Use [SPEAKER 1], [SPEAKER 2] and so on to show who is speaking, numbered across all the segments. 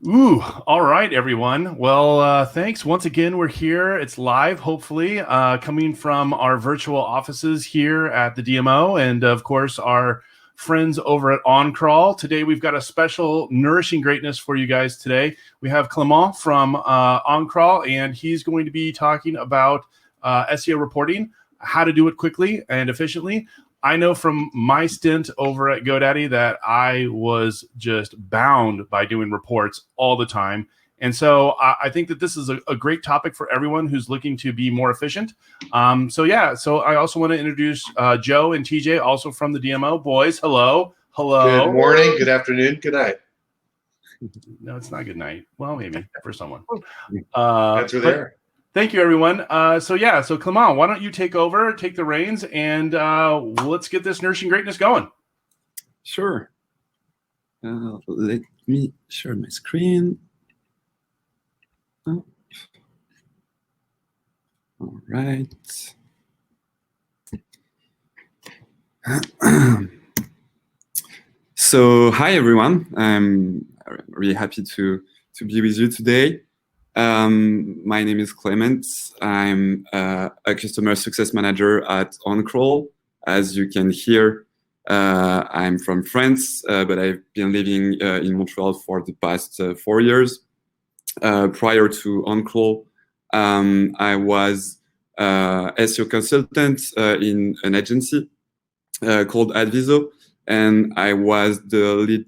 [SPEAKER 1] All right, everyone. Well, thanks. Once again, we're here. It's live, hopefully, coming from our virtual offices here at the DMO and, of course, our friends over at OnCrawl. Today, we've got a special Nourishing Greatness for you guys today. We have Clément from OnCrawl, and he's going to be talking about SEO reporting, how to do it quickly and efficiently. I know from my stint over at GoDaddy that I was just bound by doing reports all the time. And so I think that this is a great topic for everyone who's looking to be more efficient. So I also want to introduce Joe and TJ, also from the DMO. Boys, hello. Hello.
[SPEAKER 2] Good morning, good afternoon, good night.
[SPEAKER 1] No, it's not good night. Well, maybe for someone.
[SPEAKER 2] That's where they are.
[SPEAKER 1] Thank you, everyone. So Clément, why don't you take over, take the reins, and let's get this Nourishing Greatness going.
[SPEAKER 3] Sure. Let me share my screen. Oh. All right. So, hi, everyone. I'm really happy to be with you today. My name is Clément. I'm a customer success manager at OnCrawl. As you can hear, I'm from France, but I've been living in Montreal for the past 4 years. Prior to OnCrawl, I was SEO consultant in an agency called Adviso, and I was the lead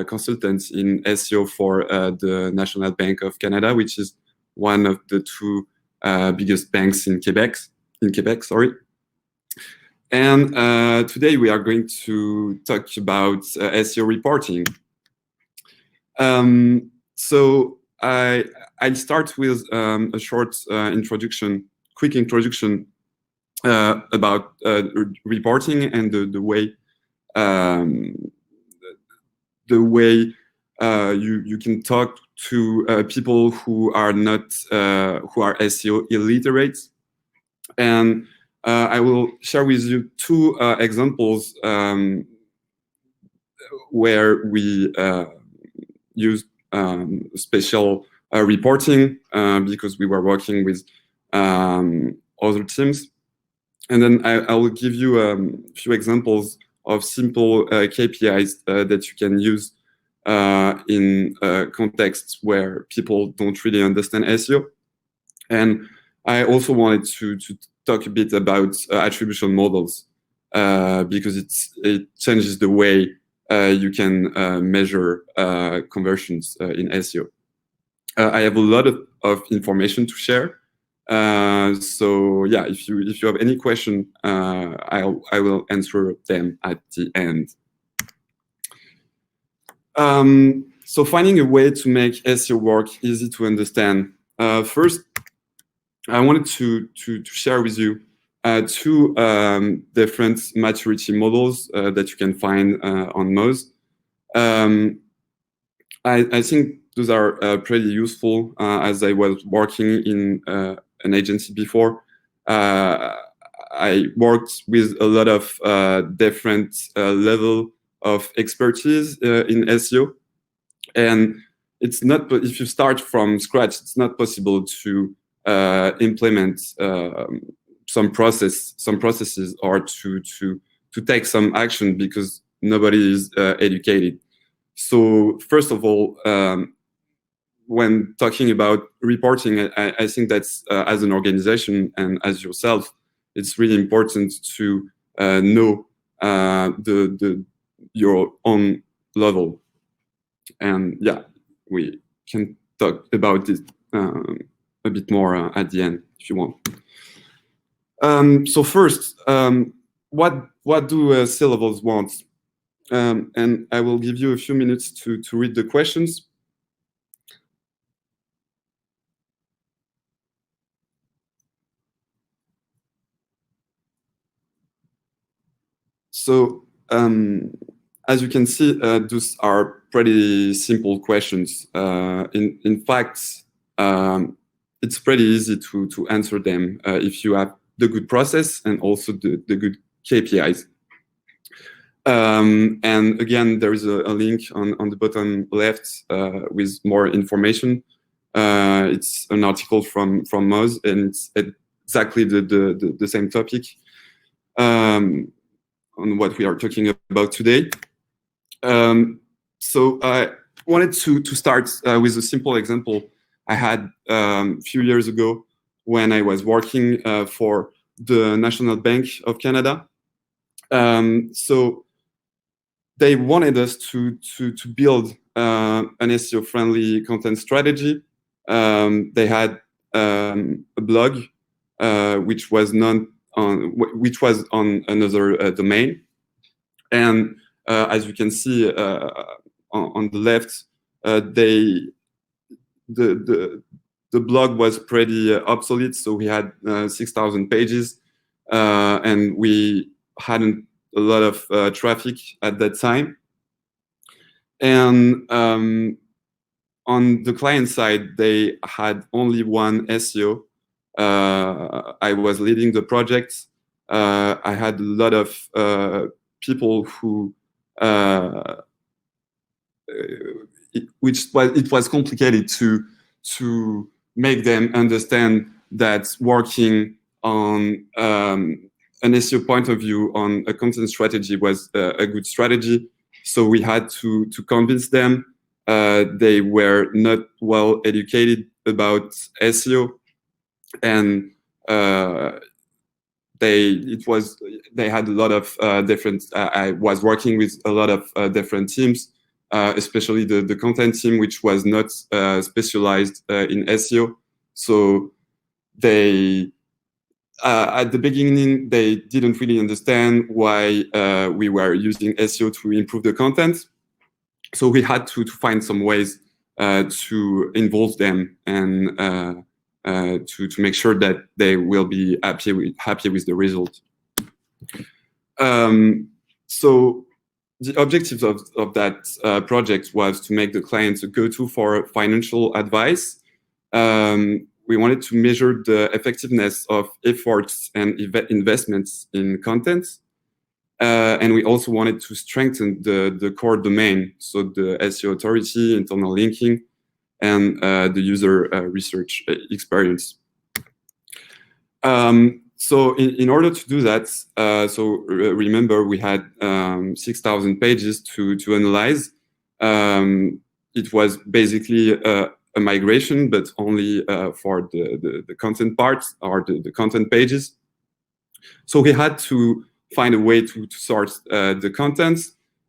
[SPEAKER 3] consultant in SEO for the National Bank of Canada, which is one of the two biggest banks in Quebec. And today we are going to talk about SEO reporting. So I'll start with a short quick introduction about reporting and the way you can talk to people who are not who are SEO illiterate. And I will share with you two examples where we use special reporting because we were working with other teams. And then I will give you a few examples of simple KPIs that you can use in contexts where people don't really understand SEO. And I also wanted to talk a bit about attribution models because it changes the way you can measure conversions in SEO. I have a lot of information to share. So yeah, if you have any question, I will answer them at the end. So finding a way to make SEO work easy to understand. First, I wanted to share with you two different maturity models that you can find on Moz. I think those are pretty useful as I was working in an agency before. I worked with a lot of different level of expertise in SEO, and it's not. If you start from scratch, it's not possible to implement some processes or to take some action because nobody is educated. So first of all, when talking about reporting, I think that's as an organization and as yourself, it's really important to know your own level. And yeah, we can talk about this a bit more at the end if you want. So first, what do C-levels want? And I will give you a few minutes to read the questions. So as you can see, those are pretty simple questions. In fact, it's pretty easy to answer them if you have the good process and also the good KPIs. And again, there is a link on the bottom left with more information. It's an article from Moz, and it's exactly the same topic on what we are talking about today. So I wanted to start with a simple example I had a few years ago when I was working for the National Bank of Canada. So they wanted us to build an SEO-friendly content strategy. They had a blog which was on another domain, and as you can see on the left, the blog was pretty obsolete. So we had 6,000 pages, and we hadn't a lot of traffic at that time. And on the client side, they had only one SEO. I was leading the project. I had a lot of people who, it was complicated to make them understand that working on an SEO point of view on a content strategy was a good strategy. So we had to convince them. They were not well educated about SEO, and they had a lot of different. I was working with a lot of different teams, especially the content team, which was not specialized in SEO. So they. At the beginning, they didn't really understand why we were using SEO to improve the content. So we had to find some ways to involve them and to make sure that they will be happy with the result. So the objectives of that project was to make the clients a go-to for financial advice. We wanted to measure the effectiveness of efforts and investments in content. And we also wanted to strengthen the core domain, so the SEO authority, internal linking, and the user research experience. So in order to do that, remember we had 6,000 pages to analyze. It was basically a migration, but only for the content parts or the content pages. So we had to find a way to sort the content,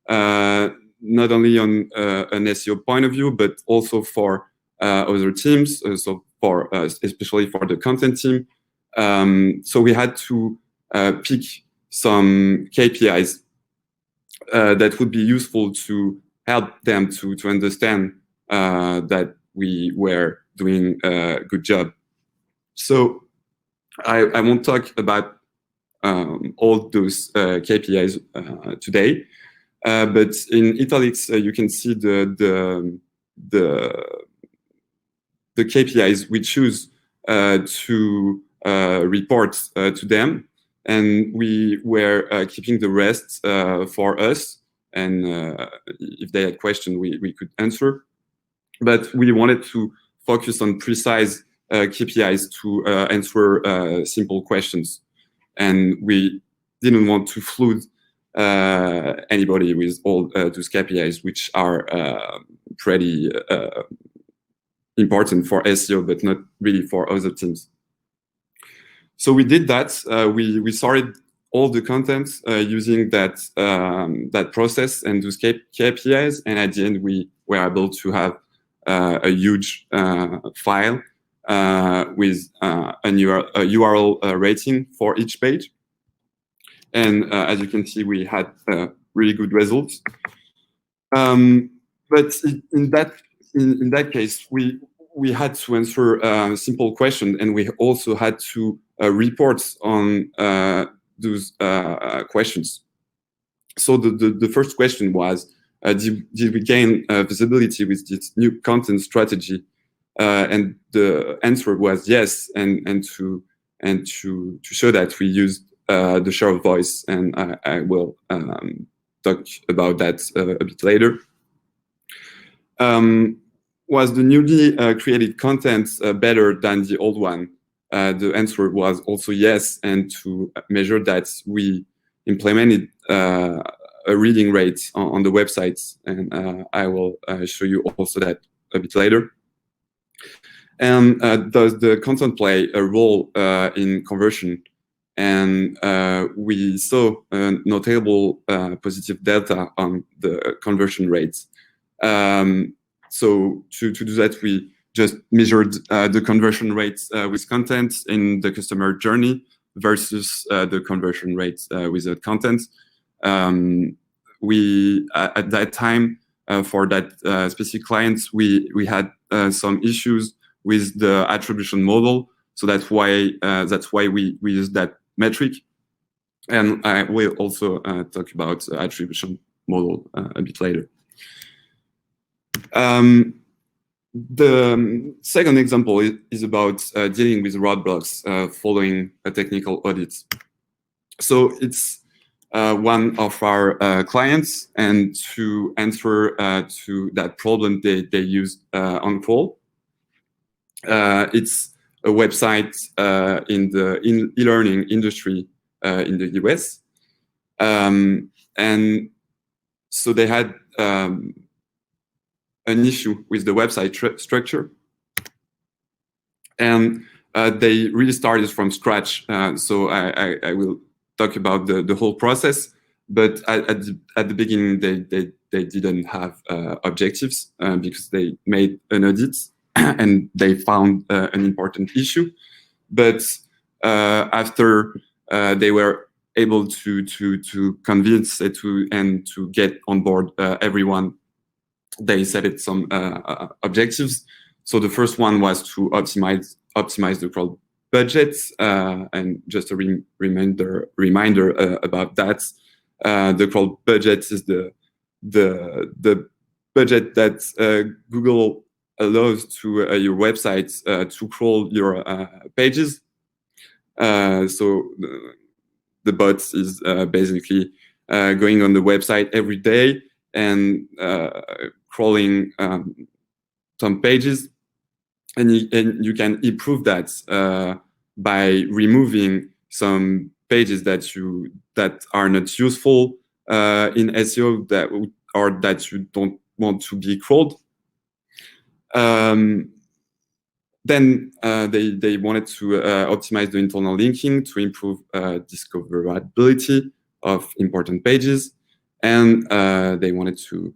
[SPEAKER 3] not only on an SEO point of view, but also for other teams, so for especially for the content team. So we had to pick some KPIs that would be useful to help them to understand that we were doing a good job. So I won't talk about all those KPIs today, but in italics you can see the KPIs we choose to report to them, and we were keeping the rest for us. And if they had questions, we could answer. But we wanted to focus on precise KPIs to answer simple questions. And we didn't want to flood anybody with all those KPIs, which are pretty important for SEO, but not really for other teams. So we did that. We sorted all the content using that process and those KPIs. And at the end, we were able to have a huge file with a URL rating for each page. And as you can see, we had really good results. But in that case, we had to answer a simple question, and we also had to report on those questions. So the first question was, did we gain visibility with this new content strategy? And the answer was yes, and to show that we used the share of voice, and I will talk about that a bit later. Was the newly created content better than the old one? The answer was also yes, and to measure that, we implemented a reading rate on the websites, and I will show you also that a bit later. And does the content play a role in conversion? And we saw notable positive data on the conversion rates. So to do that, we just measured the conversion rates with content in the customer journey versus the conversion rates without content. We at that time for that specific clients, we had some issues with the attribution model, so that's why we use that metric, and I will also talk about the attribution model a bit later. The second example is about dealing with roadblocks following a technical audit. So it's one of our clients, and to answer to that problem, they use OnCrawl. It's a website in the e-learning industry in the US. And so they had an issue with the website structure, and they really started from scratch. So I will talk about the whole process, but at the beginning they didn't have objectives because they made an audit and they found an important issue. But after they were able to convince and to get on board everyone, they set some objectives. So the first one was to optimize the crawl budget, and just a reminder about that. The crawl budget is the budget that Google allows to your website to crawl your pages. So the bot is basically going on the website every day and crawling some pages, and you can improve that by removing some pages that are not useful in SEO that you don't want to be crawled. Then they wanted to optimize the internal linking to improve discoverability of important pages, and they wanted to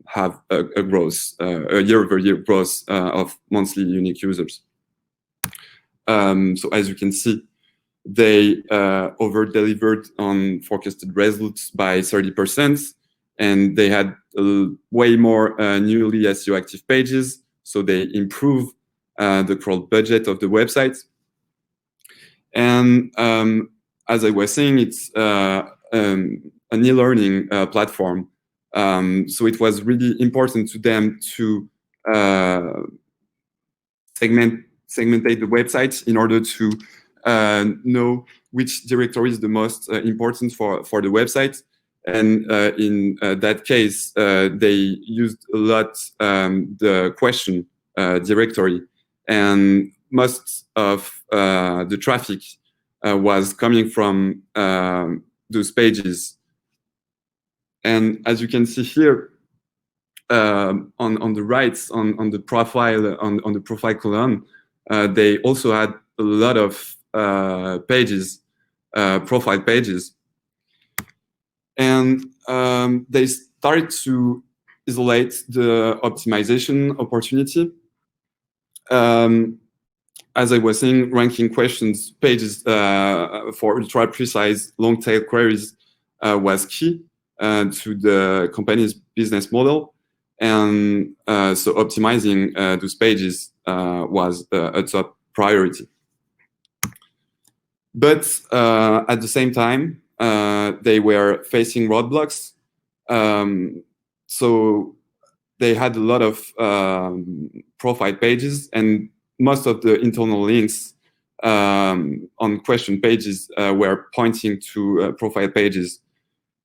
[SPEAKER 3] have a growth, a year-over-year growth of monthly unique users. So as you can see, they over-delivered on forecasted results by 30%, and they had way more newly SEO active pages, so they improve the crawl budget of the website. And as I was saying, it's an e-learning platform. So it was really important to them to segmentate the website in order to know which directory is the most important for the website. And in that case, they used a lot the question directory, and most of the traffic was coming from those pages. And as you can see here, on the right, on the profile, on the profile column, they also had a lot of pages, profile pages. And they started to isolate the optimization opportunity. As I was saying, ranking questions pages for ultra-precise long-tail queries was key to the company's business model. And so optimizing those pages was a top priority. But at the same time, they were facing roadblocks. So they had a lot of profile pages, and most of the internal links on question pages were pointing to profile pages.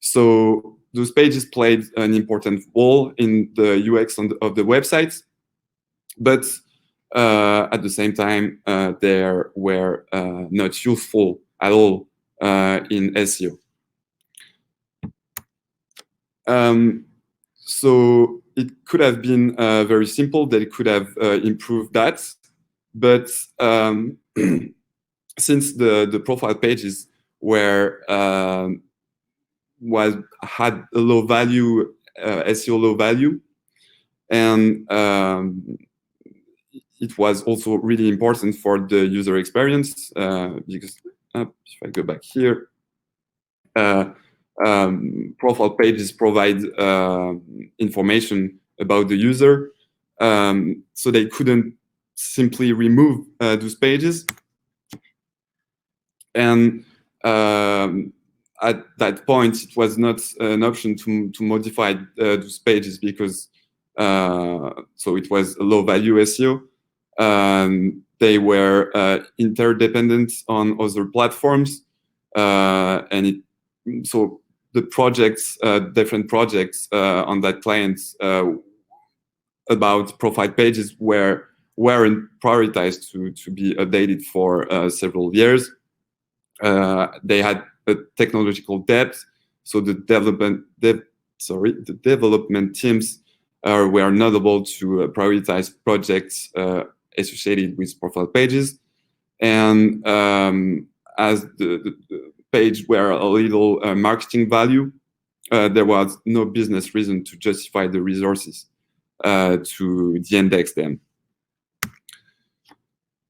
[SPEAKER 3] So those pages played an important role in the UX of the website, but at the same time, they were not useful at all in SEO. So it could have been very simple. They could have improved that, but since the profile pages had a low value, SEO low value, and it was also really important for the user experience because if I go back here, profile pages provide information about the user, so they couldn't simply remove those pages. And at that point, it was not an option to modify those pages because so it was a low value SEO. They were interdependent on other platforms, and so the projects, different projects on that client about profile pages weren't prioritized to be updated for several years. They had a technological depth, so the development teams were not able to prioritize projects associated with profile pages, and as the page were a little marketing value, there was no business reason to justify the resources to de-index them.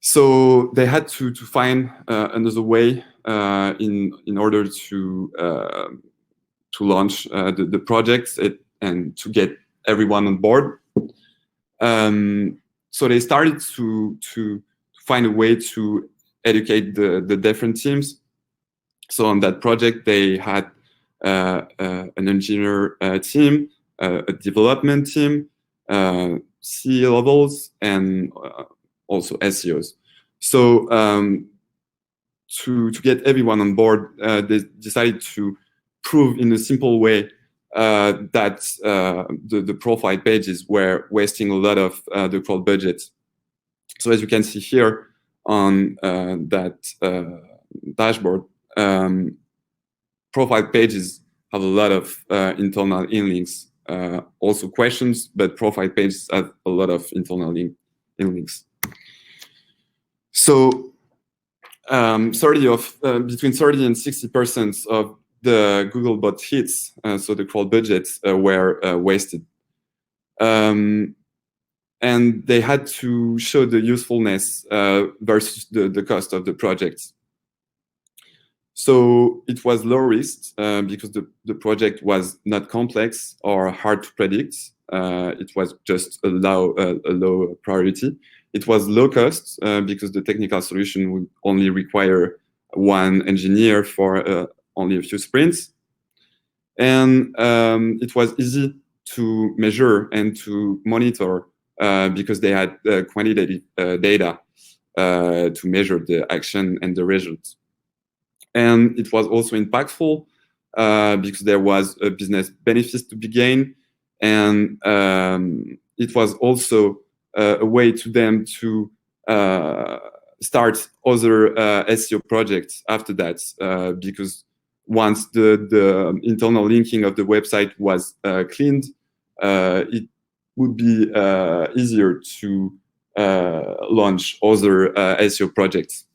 [SPEAKER 3] So they had to find another way in order to launch the projects and to get everyone on board. So they started to find a way to educate the different teams. So on that project, they had an engineer team, a development team, C-levels, and also SEOs. So to get everyone on board, they decided to prove in a simple way that the profile pages were wasting a lot of the crawl budget. So as you can see here on that dashboard, profile pages have a lot of internal inlinks, also questions, but profile pages have a lot of internal inlinks. So between 30 and 60% of the Googlebot hits, so the crawl budgets, were wasted. And they had to show the usefulness versus the cost of the project. So it was low risk because the project was not complex or hard to predict. It was just a low priority. It was low cost because the technical solution would only require one engineer for only a few sprints. And it was easy to measure and to monitor because they had quantitative data to measure the action and the results. And it was also impactful because there was a business benefit to be gained. And it was also a way to them to start other SEO projects after that, because once the internal linking of the website was cleaned, it would be easier to launch other SEO projects.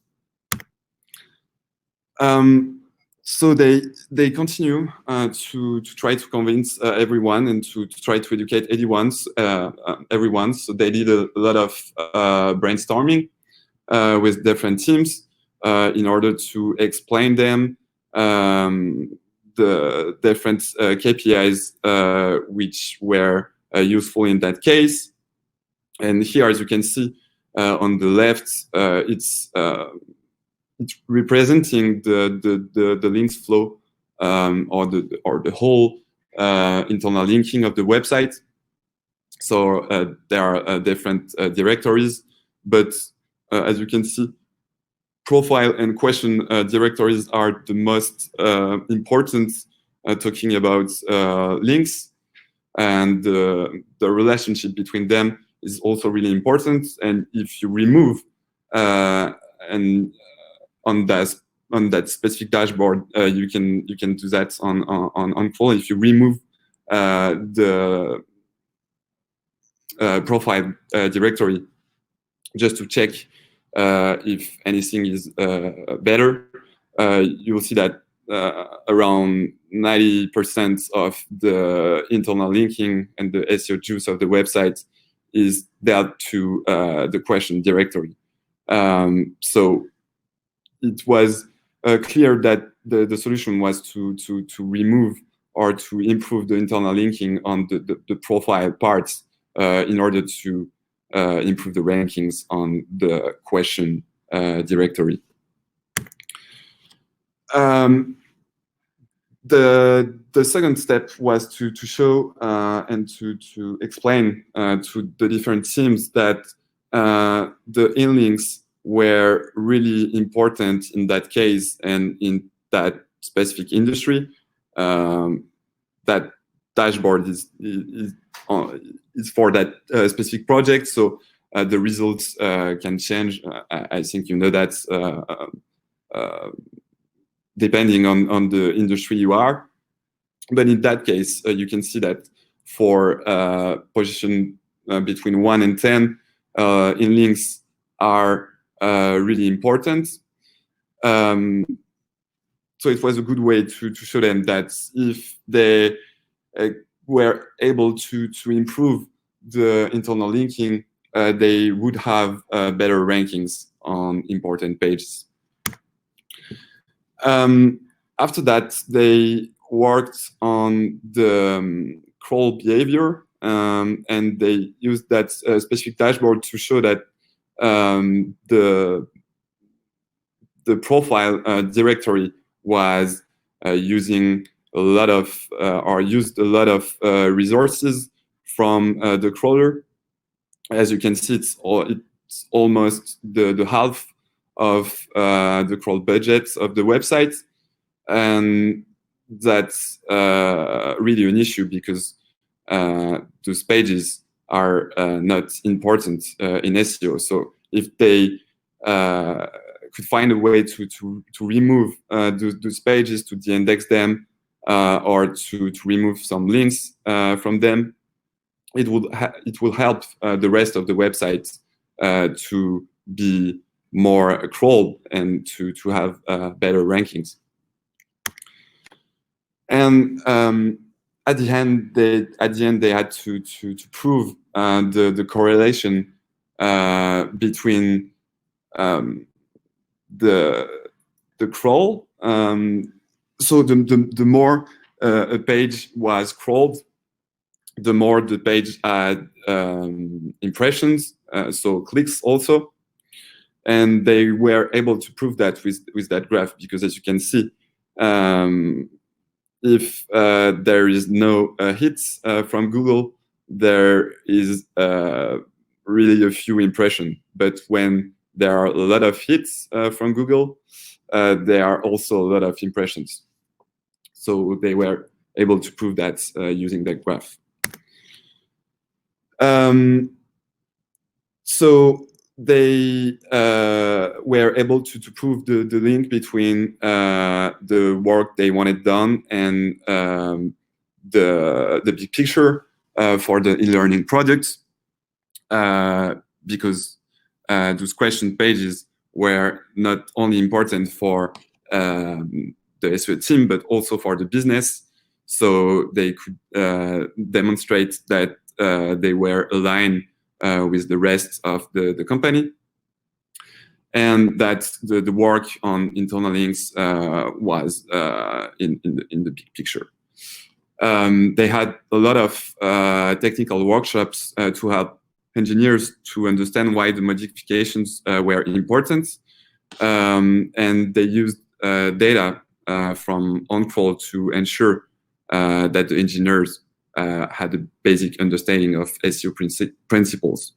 [SPEAKER 3] So they continue to try to convince everyone and to try to educate everyone. So they did a lot of brainstorming with different teams in order to explain them the different KPIs which were useful in that case. And here, as you can see on the left, it's representing the links flow or the whole internal linking of the website. So there are different directories, but as you can see, profile and question directories are the most important talking about links, and the relationship between them is also really important. And if you remove and on that specific dashboard, you can do that on OnCrawl. If you remove the profile directory, just to check if anything is better, you'll see that around 90% of the internal linking and the SEO juice of the website is dealt to the question directory. So it was clear that the solution was to remove or to improve the internal linking on the profile parts in order to improve the rankings on the question directory. The second step was to show and to explain to the different teams that the inlinks were really important in that case and in that specific industry. That dashboard is for that specific project, so the results can change. I think you know that depending on the industry you are. But in that case, you can see that for position between 1 and 10, inlinks are really important. So it was a good way to show them that if they were able to improve the internal linking, they would have better rankings on important pages. After that, they worked on the crawl behavior, and they used that specific dashboard to show that the profile directory was using a lot of or used a lot of resources from the crawler. As you can see, it's almost the half of the crawl budget of the website, and that's really an issue because those pages are not important in SEO. So if they could find a way to remove those pages, to de-index them, or to remove some links from them, it will help the rest of the website to be more crawled and to have better rankings. And at the end, they had to prove the correlation between the crawl. So the more a page was crawled, the more the page had impressions, so clicks also. And they were able to prove that with that graph, because as you can see, if there is no hits from Google, there is really a few impressions. But when there are a lot of hits from Google, there are also a lot of impressions. So they were able to prove that using that graph. So they were able to prove the link between the work they wanted done and the big picture for the e-learning products, because those question pages were not only important for the SEO team, but also for the business. So they could demonstrate that they were aligned with the rest of the company, and that the work on internal links was in the big picture. They had a lot of technical workshops to help engineers to understand why the modifications were important, and they used data from OnCrawl to ensure that the engineers had a basic understanding of SEO principles.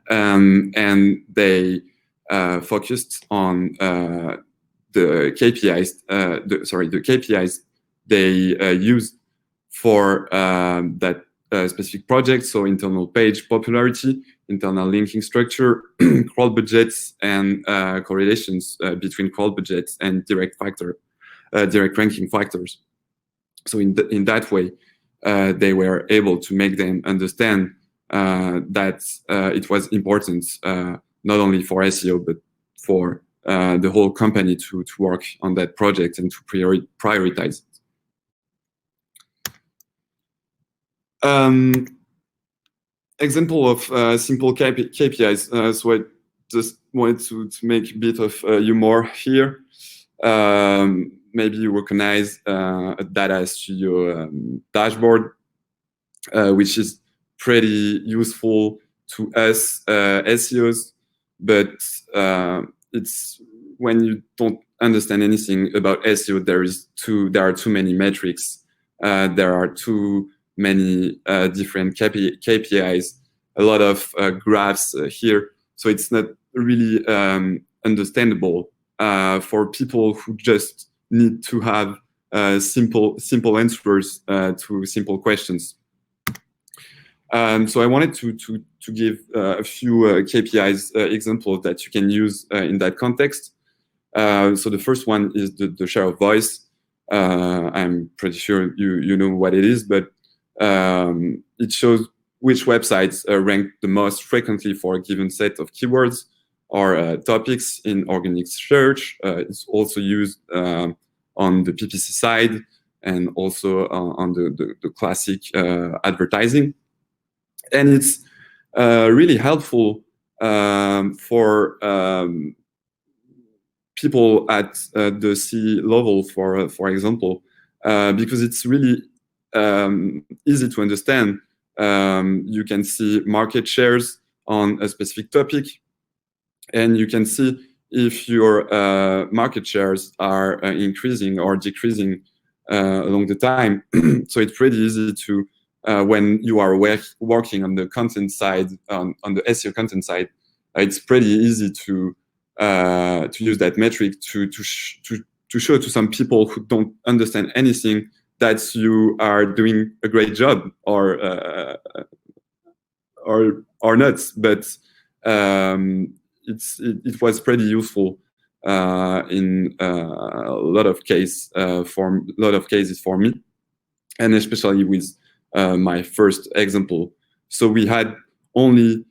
[SPEAKER 3] And they focused on the KPIs, the KPIs they used for that specific project. So internal page popularity, internal linking structure, crawl budgets, and correlations between crawl budgets and direct ranking factors. So in that way, they were able to make them understand that it was important not only for SEO but for the whole company to work on that project and to prioritize it. Example of simple KPIs. So I just wanted to make a bit of humor here. Maybe you recognize a data studio dashboard, which is pretty useful to us SEOs, but it's when you don't understand anything about SEO, there are too many metrics. There are too many different KPIs, a lot of graphs here. So it's not really understandable for people who just need to have simple answers to simple questions. So I wanted to give a few KPIs examples that you can use in that context. So the first one is the share of voice. I'm pretty sure you know what it is, but it shows which websites rank the most frequently for a given set of keywords or topics in organic search. It's also used on the PPC side and also on the classic advertising. And it's really helpful for people at the C level, for example, because it's really easy to understand. You can see market shares on a specific topic, and you can see if your market shares are increasing or decreasing along the time. So it's pretty easy to, when you are working on the content side, on the SEO content side, it's pretty easy to use that metric to show to some people who don't understand anything that you are doing a great job or not. But it was pretty useful in a lot of cases for me, and especially with my first example. So we had only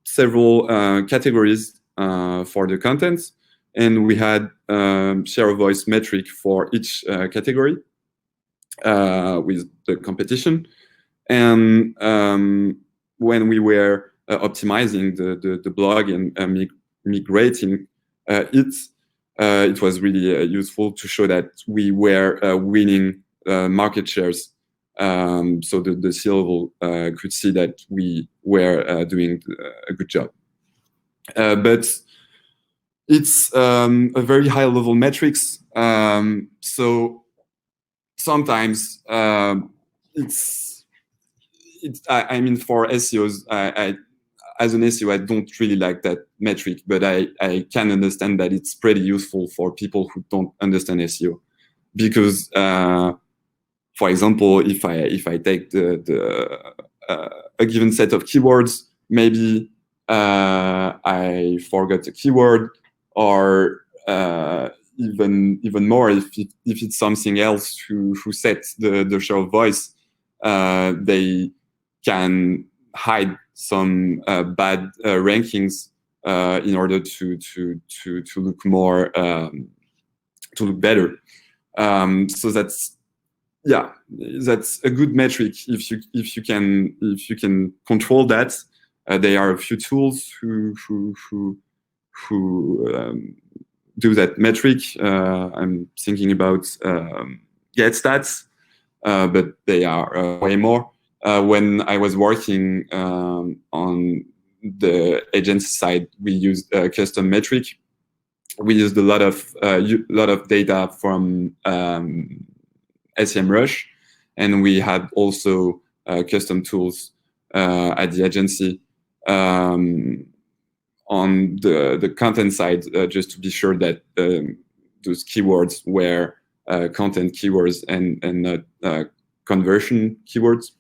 [SPEAKER 3] several categories for the content, and we had share of voice metric for each category with the competition. And when we were optimizing the blog and migrating it was really useful to show that we were winning market shares. So the C level could see that we were doing a good job. But it's a very high level metrics. So sometimes I mean, for SEOs, as an SEO, I don't really like that metric, but I can understand that it's pretty useful for people who don't understand SEO, because, for example, if I take a given set of keywords, maybe I forgot a keyword, or even more if it's something else who sets the share of voice, they can hide some bad rankings in order to look more to look better. So that's a good metric if you can control that. There are a few tools who do that metric. I'm thinking about GetStats, but they are way more. When I was working on the agency side, we used a custom metric. We used a lot of data from SEMrush, and we had also custom tools at the agency on the content side, just to be sure that those keywords were content keywords and not conversion keywords.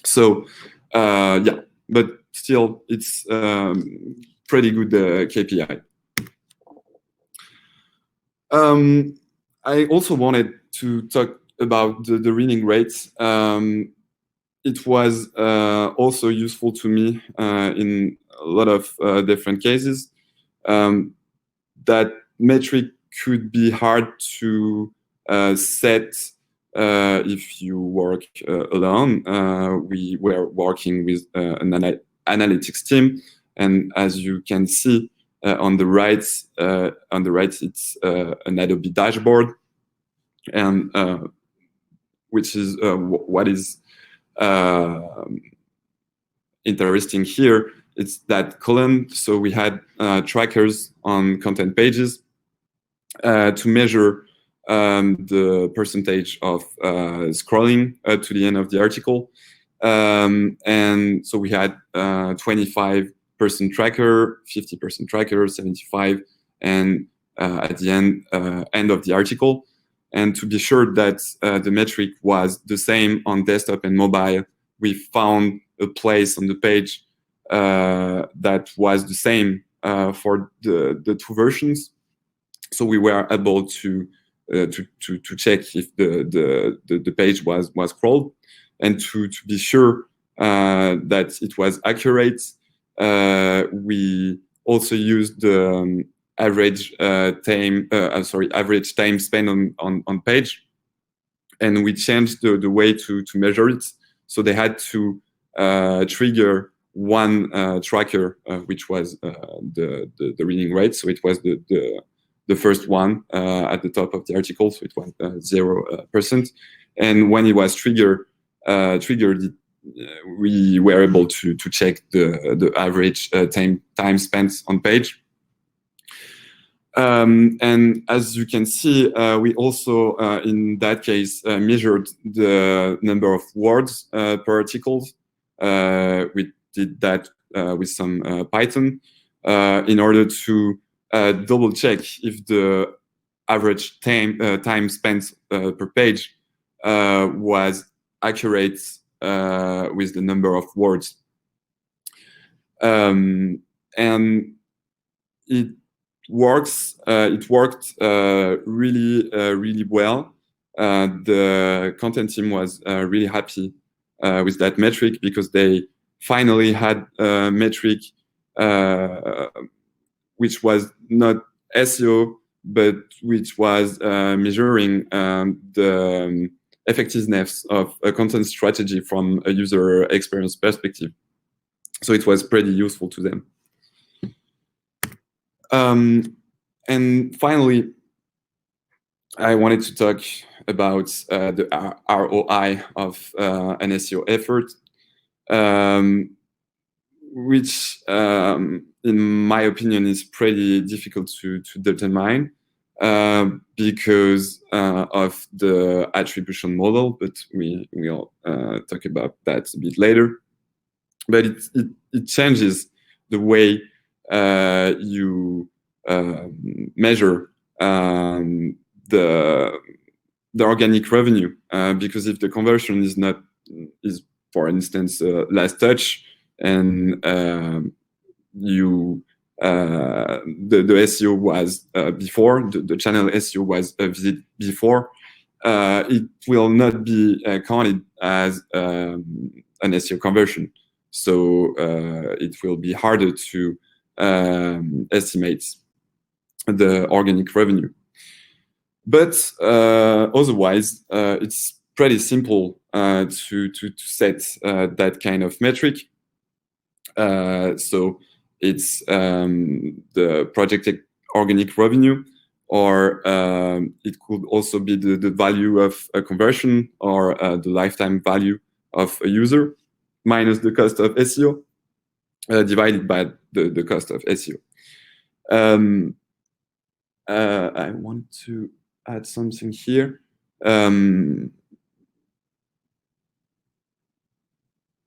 [SPEAKER 3] So yeah, but still it's pretty good KPI. I also wanted to talk about the reading rates. It was also useful to me in a lot of different cases. That metric could be hard to set if you work alone. We were working with an analytics team, and as you can see on the right, it's an Adobe dashboard, and which is what is interesting here. It's that column. So we had trackers on content pages to measure the percentage of scrolling to the end of the article. And so we had 25% tracker, 50% tracker, 75, and at the end of the article. And to be sure that the metric was the same on desktop and mobile, we found a place on the page that was the same for the two versions. So we were able to check if the page was crawled, and to be sure that it was accurate. We also used the average time spent on page, and we changed the way to measure it. So they had to trigger one tracker, which was the reading rate. So it was the first one at the top of the article. So it was 0%. And when it was triggered, we were able to check the average time spent on page. And as you can see, we also, in that case, measured the number of words per article. We did that with some Python in order to double check if the average time spent per page was accurate with the number of words. And it works. It worked really well. The content team was really happy with that metric, because they finally had a metric which was not SEO, but which was measuring the effectiveness of a content strategy from a user experience perspective. So it was pretty useful to them. And finally, I wanted to talk about the ROI of an SEO effort, which, in my opinion, is pretty difficult to determine because of the attribution model, but we'll talk about that a bit later. But it changes the way you measure the organic revenue, because if the conversion is for instance last touch, and the SEO was before, the channel SEO was visited before, it will not be counted as an SEO conversion. So it will be harder to estimate the organic revenue. But otherwise, it's pretty simple to set that kind of metric. So it's the projected organic revenue, or it could also be the value of a conversion, or the lifetime value of a user minus the cost of SEO divided by the cost of SEO. I want to add something here.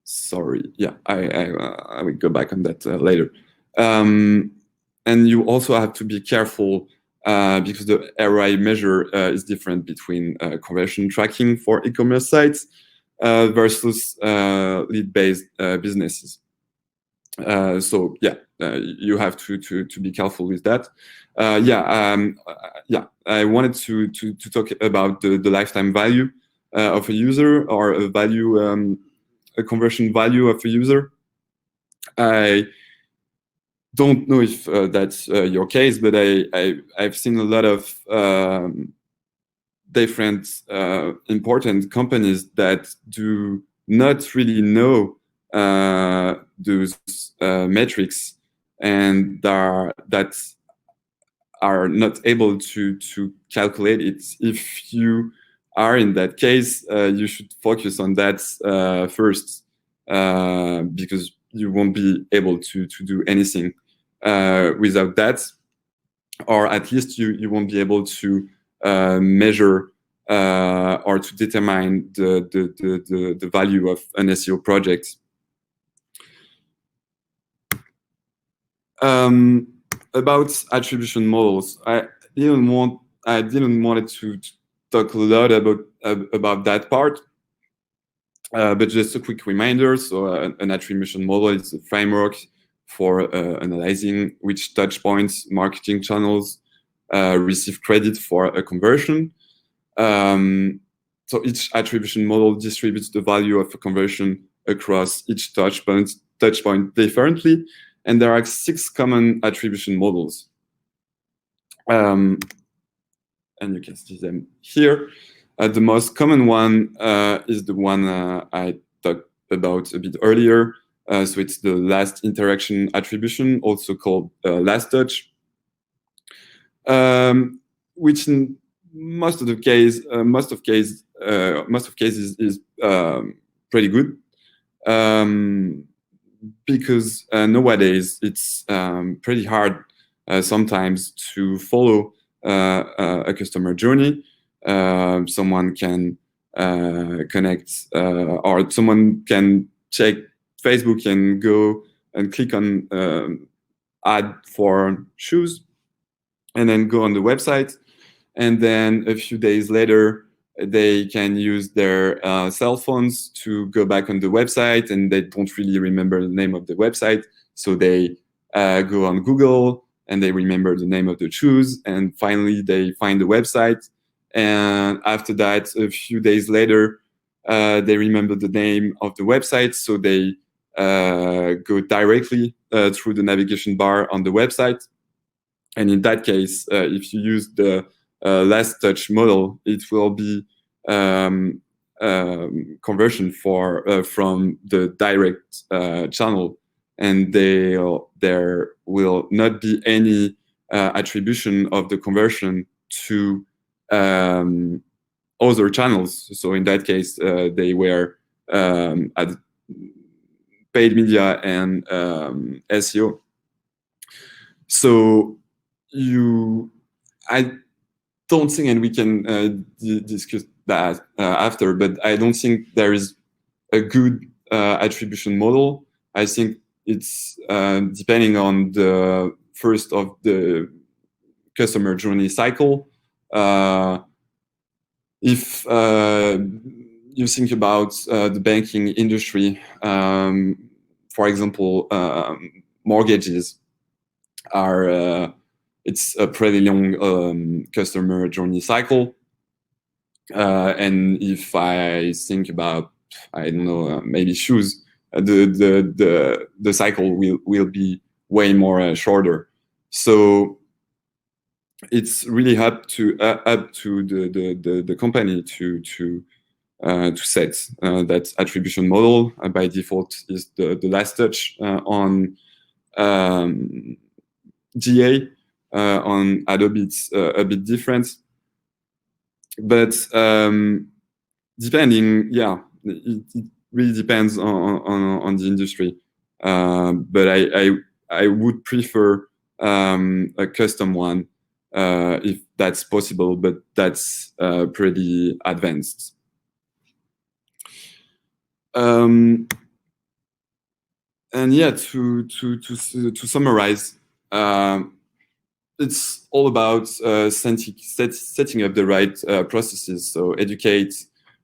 [SPEAKER 3] Sorry, yeah, I will go back on that later. And you also have to be careful because the ROI measure is different between conversion tracking for e-commerce sites versus lead-based businesses. So yeah, you have to be careful with that. I wanted to talk about the lifetime value of a user, or a conversion value of a user. I don't know if that's your case, but I've seen a lot of different important companies that do not really know those metrics, and that are not able to calculate it. If you are in that case, you should focus on that first, because you won't be able to do anything without that, or at least you won't be able to measure or to determine the value of an SEO project. About attribution models, I didn't want to talk a lot about that part, but just a quick reminder. So an attribution model is a framework for analyzing which touch points, marketing channels receive credit for a conversion. So each attribution model distributes the value of a conversion across each touch point differently, and there are 6 common attribution models. And you can see them here. The most common one is the one I talked about a bit earlier. So it's the last interaction attribution, also called last touch, which in most of cases is pretty good, because nowadays it's pretty hard sometimes to follow a customer journey. Someone can connect, or someone can check Facebook and go and click on ad for shoes, and then go on the website, and then a few days later they can use their cell phones to go back on the website, and they don't really remember the name of the website, so they go on Google and they remember the name of the shoes, and finally they find the website, and after that, a few days later, they remember the name of the website, so they go directly through the navigation bar on the website. And in that case, if you use the last touch model, it will be conversion from the direct channel, and there will not be any attribution of the conversion to other channels. So in that case, they were at paid media and SEO. So I don't think, and we can discuss that after, but I don't think there is a good attribution model. I think it's depending on the first of the customer journey cycle. If you think about the banking industry, for example, mortgages are it's a pretty long customer journey cycle, and if I think about, I don't know, maybe shoes, the cycle will be way more shorter. So it's really up to the company to set that attribution model. By default is the last touch on GA. On Adobe it's a bit different, but depending, it really depends on the industry. But I would prefer a custom one if that's possible, but that's pretty advanced. And yeah, to summarize, it's all about setting up the right processes. So educate,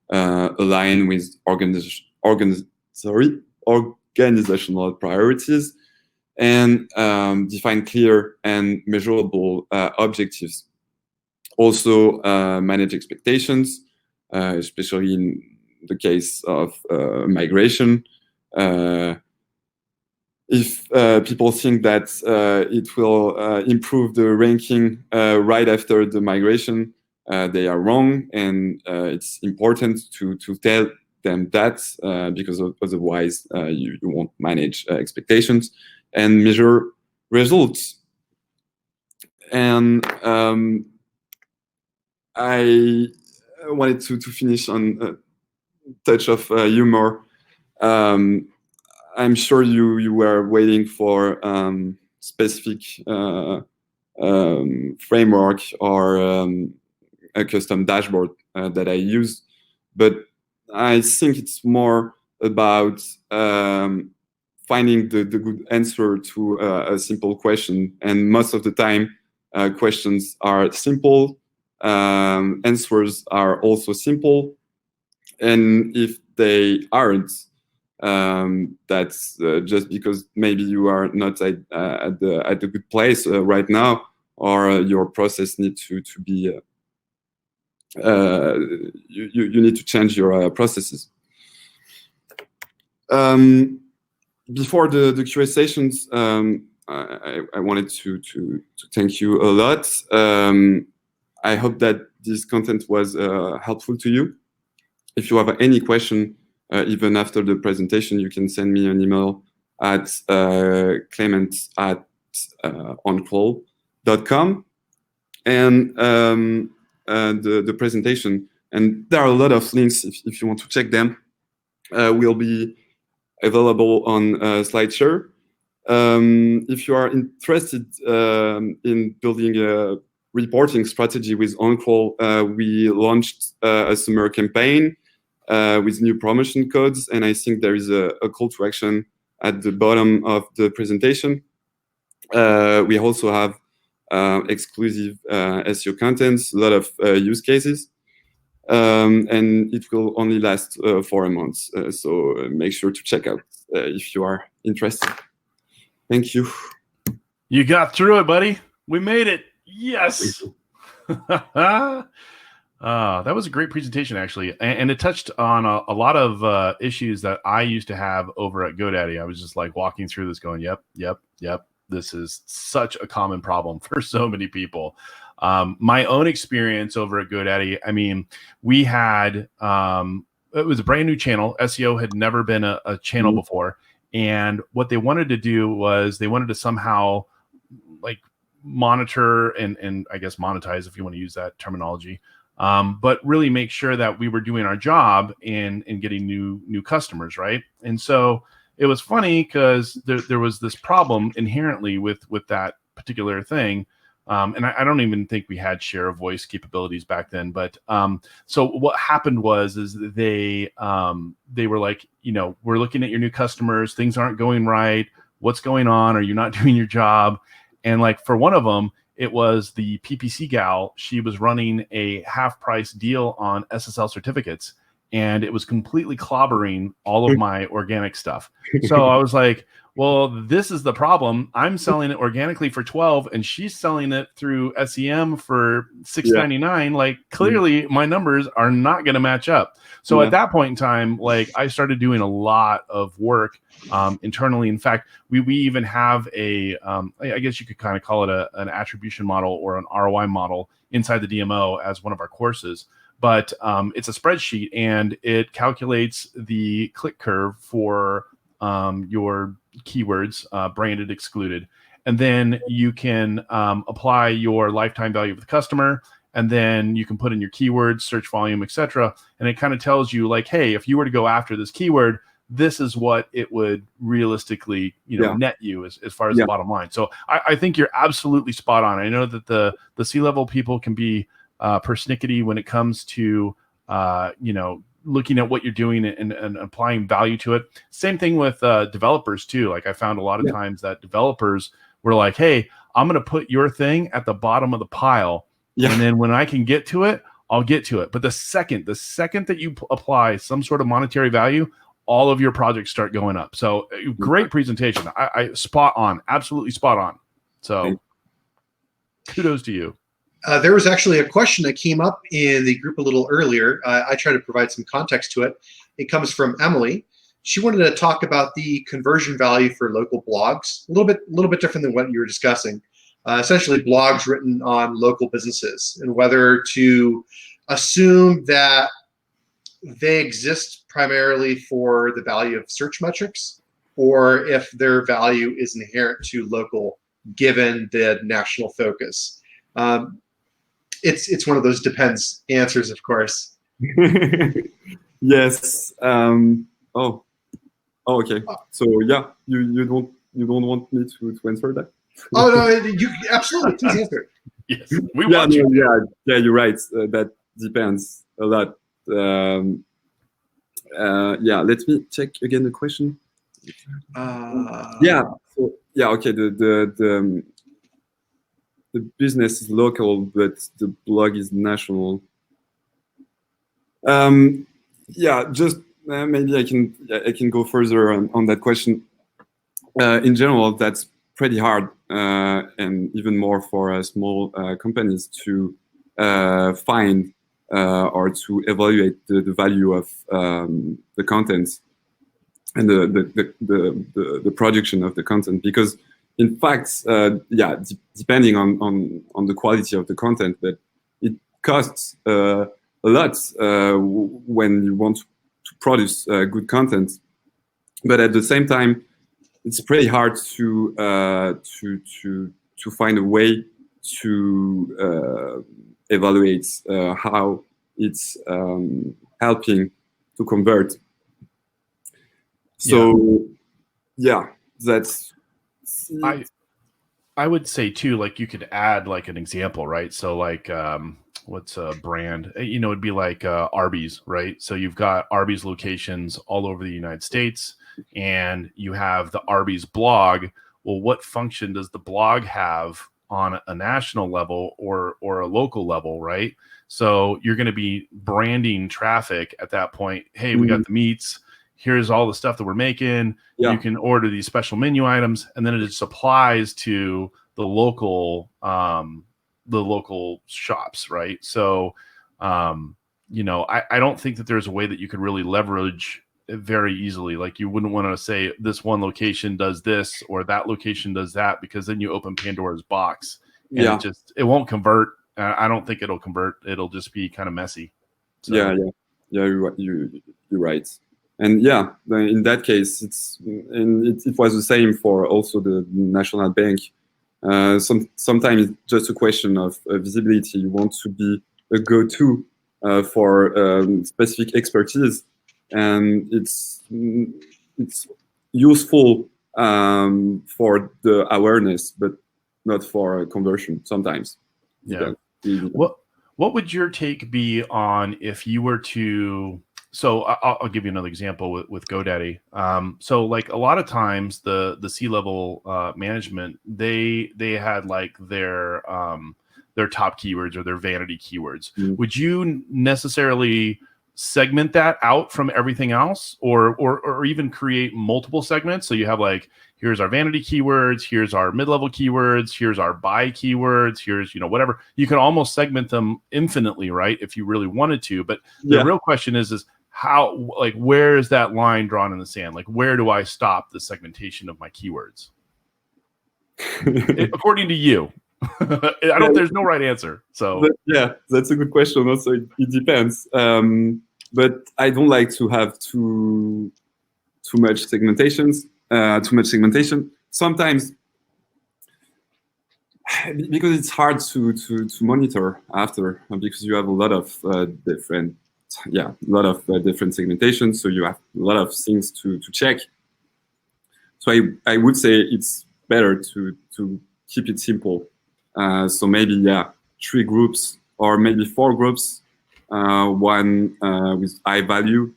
[SPEAKER 3] align with organizational priorities, and define clear and measurable objectives. Also, manage expectations, especially in the case of migration. If people think that it will improve the ranking right after the migration, they are wrong, and it's important to tell them that because otherwise you won't manage expectations and measure results. And I wanted to finish on a touch of humor. I'm sure you were waiting for specific framework or a custom dashboard that I use, but I think it's more about finding the good answer to a simple question. And most of the time, questions are simple, answers are also simple, and if they aren't, that's just because maybe you are not at the good place right now, or your process needs to be you need to change your processes. Before the QA sessions, I wanted to thank you a lot. I hope that this content was helpful to you. If you have any question, even after the presentation, you can send me an email at clement@oncrawl.com. And the presentation, and there are a lot of links if you want to check them, will be available on SlideShare. If you are interested in building a reporting strategy with OnCrawl, we launched a summer campaign with new promotion codes, and I think there is a call to action at the bottom of the presentation. We also have exclusive SEO contents, a lot of use cases, and it will only last 4 months. So make sure to check out if you are interested. Thank you.
[SPEAKER 1] You got through it, buddy. We made it. Yes. That was a great presentation, actually. And it touched on a lot of issues that I used to have over at GoDaddy. I was just like walking through this going, yep. This is such a common problem for so many people. My own experience over at GoDaddy, I mean, we had, it was a brand new channel. SEO had never been a channel before. And what they wanted to do was they wanted to somehow like monitor and I guess monetize, if you want to use that terminology, but really make sure that we were doing our job in getting new customers, right? And so it was funny because there was this problem inherently with that particular thing. And I don't even think we had share of voice capabilities back then. But so what happened is they were like, we're looking at your new customers. Things aren't going right. What's going on? Are you not doing your job? And like for one of them, it was the PPC gal. She was running a half price deal on SSL certificates, and it was completely clobbering all of my organic stuff. So I was like, well, this is the problem. I'm selling it organically for 12, and she's selling it through SEM for $6.99. Like clearly my numbers are not going to match up. So at that point in time, like I started doing a lot of work internally. In fact, we even have a, I guess you could kind of call it an attribution model or an ROI model inside the DMO as one of our courses. But it's a spreadsheet, and it calculates the click curve for your keywords, branded, excluded. And then you can apply your lifetime value of the customer, and then you can put in your keywords, search volume, etc. And it kind of tells you like, hey, if you were to go after this keyword, this is what it would realistically, net you as far as the bottom line. So I think you're absolutely spot on. I know that the C-level people can be persnickety when it comes to looking at what you're doing and applying value to it. Same thing with developers too. Like I found a lot of times that developers were like, hey, I'm going to put your thing at the bottom of the pile. Yeah. And then when I can get to it, I'll get to it. But the second that you apply some sort of monetary value, all of your projects start going up. So great presentation. I spot on, absolutely spot on. So kudos to you.
[SPEAKER 2] There was actually a question that came up in the group a little earlier. I tried to provide some context to it. It comes from Emily. She wanted to talk about the conversion value for local blogs. A little bit different than what you were discussing. Essentially, blogs written on local businesses, and whether to assume that they exist primarily for the value of search metrics, or if their value is inherent to local, given the national focus. It's one of those depends answers, of course.
[SPEAKER 3] Yes. Oh, okay. So yeah, you don't want me to answer that?
[SPEAKER 2] Oh no, you absolutely, please answer.
[SPEAKER 1] Yes, we want you.
[SPEAKER 3] Yeah, you're right. That depends a lot. Yeah, let me check again the question. Yeah. So yeah, okay. The business is local, but the blog is national. Yeah, just maybe I can go further on that question. In general, that's pretty hard, and even more for small companies to find or to evaluate the value of the content and the production of the content, because in fact, yeah, depending on the quality of the content, but it costs a lot when you want to produce good content. But at the same time, it's pretty hard to find a way to evaluate how it's helping to convert. So yeah, that's.
[SPEAKER 1] I would say too, like you could add like an example, right? So like what's a brand? You know, it'd be like Arby's, right? So you've got Arby's locations all over the United States, and you have the Arby's blog. Well, what function does the blog have on a national level or a local level, right? So you're going to be branding traffic at that point. Hey, we got the meats. Here's all the stuff that we're making. Yeah. You can order these special menu items, and then it just applies to the local shops, right? So, you know, I don't think that there's a way that you could really leverage it very easily. Like you wouldn't want to say this one location does this or that location does that, because then you open Pandora's box, and it won't convert. I don't think it'll convert. It'll just be kind of messy. So. Yeah,
[SPEAKER 3] you're right. And yeah, in that case, it was the same for also the national bank. Sometimes it's just a question of visibility. You want to be a go-to for specific expertise, and it's useful for the awareness, but not for conversion sometimes.
[SPEAKER 1] Yeah. What would your take be on if you were to? So I'll give you another example with GoDaddy. So like a lot of times the C-level management, they had like their top keywords or their vanity keywords. Would you necessarily segment that out from everything else, or even create multiple segments? So you have like, here's our vanity keywords, here's our mid-level keywords, here's our buy keywords, here's, you know, whatever. You can almost segment them infinitely, right? If you really wanted to. But the real question is how, like, where is that line drawn in the sand? Like, where do I stop the segmentation of my keywords? According to you. There's no right answer. So
[SPEAKER 3] that's a good question. Also, it depends. But I don't like to have too much segmentation. Sometimes, because it's hard to monitor after, because you have a lot of different segmentations. So you have a lot of things to check. So I would say it's better to keep it simple. So maybe 3 groups or maybe 4 groups. One with high value,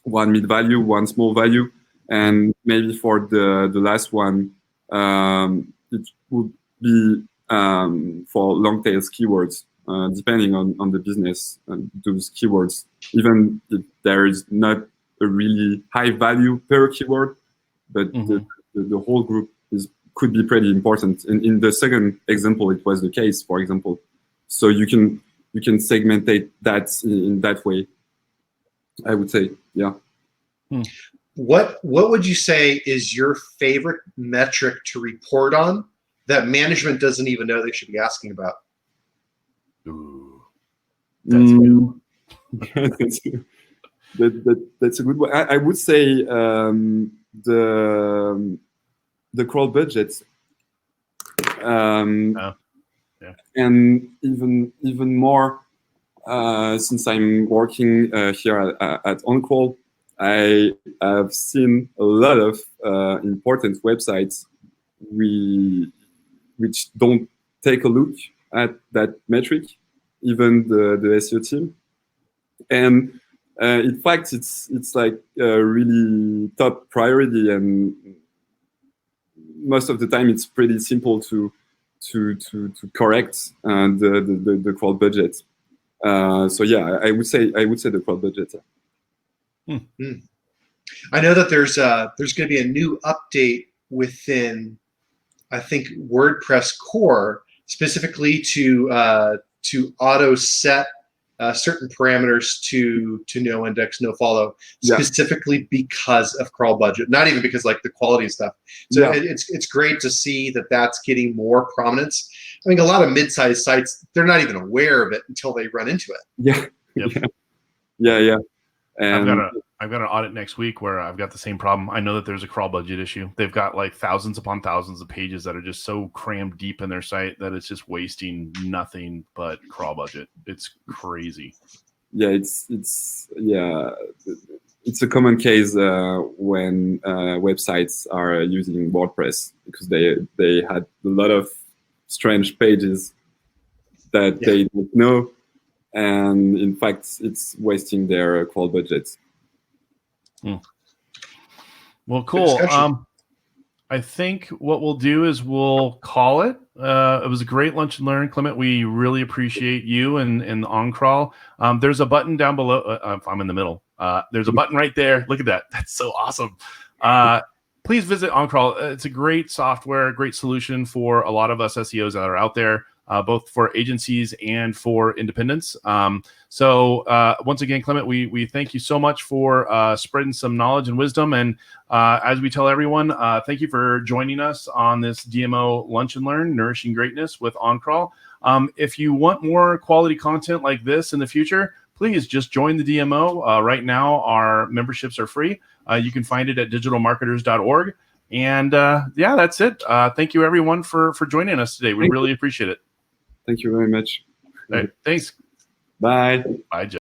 [SPEAKER 3] one mid value, one small value, and maybe for the last one, it would be for long tail keywords, depending on the business, those keywords, even if there is not a really high value per keyword, but the whole group could be pretty important. In the second example, it was the case, for example. So you can segmentate that in that way, I would say, yeah.
[SPEAKER 2] What would you say is your favorite metric to report on that management doesn't even know they should be asking about?
[SPEAKER 1] Ooh, that's good.
[SPEAKER 3] That's a good one. I would say the crawl budget, and even more since I'm working here at OnCrawl, I have seen a lot of important websites which don't take a look at that metric, even the SEO team. And in fact, it's like a really top priority, and most of the time it's pretty simple to correct the crawl budget. So yeah, I would say the crawl budget.
[SPEAKER 2] I know that there's going to be a new update within, I think, WordPress core, specifically to auto set certain parameters to no index, no follow, specifically because of crawl budget, not even because like the quality stuff. So it's great to see that that's getting more prominence. I think a lot of mid-sized sites, they're not even aware of it until they run into it.
[SPEAKER 3] Yeah. And
[SPEAKER 1] I've got an audit next week where I've got the same problem. I know that there's a crawl budget issue. They've got like thousands upon thousands of pages that are just so crammed deep in their site that it's just wasting nothing but crawl budget. It's crazy.
[SPEAKER 3] Yeah, it's a common case when websites are using WordPress, because they had a lot of strange pages that they don't know. And in fact, it's wasting their crawl budgets.
[SPEAKER 1] Well, cool. I think what we'll do is we'll call it. It was a great lunch and learn, Clement. We really appreciate you and OnCrawl. There's a button down below. I'm in the middle. There's a button right there. Look at that. That's so awesome. Please visit OnCrawl. It's a great software, great solution for a lot of us SEOs that are out there. Both for agencies and for independents. So once again, Clement, we thank you so much for spreading some knowledge and wisdom. And as we tell everyone, thank you for joining us on this DMO Lunch and Learn, Nourishing Greatness with OnCrawl. If you want more quality content like this in the future, please just join the DMO. Right now, our memberships are free. You can find it at digitalmarketers.org. And that's it. Thank you, everyone, for joining us today. We really appreciate it.
[SPEAKER 3] Thank you very much.
[SPEAKER 1] All right, thanks.
[SPEAKER 3] Bye.
[SPEAKER 1] Bye, Jeff.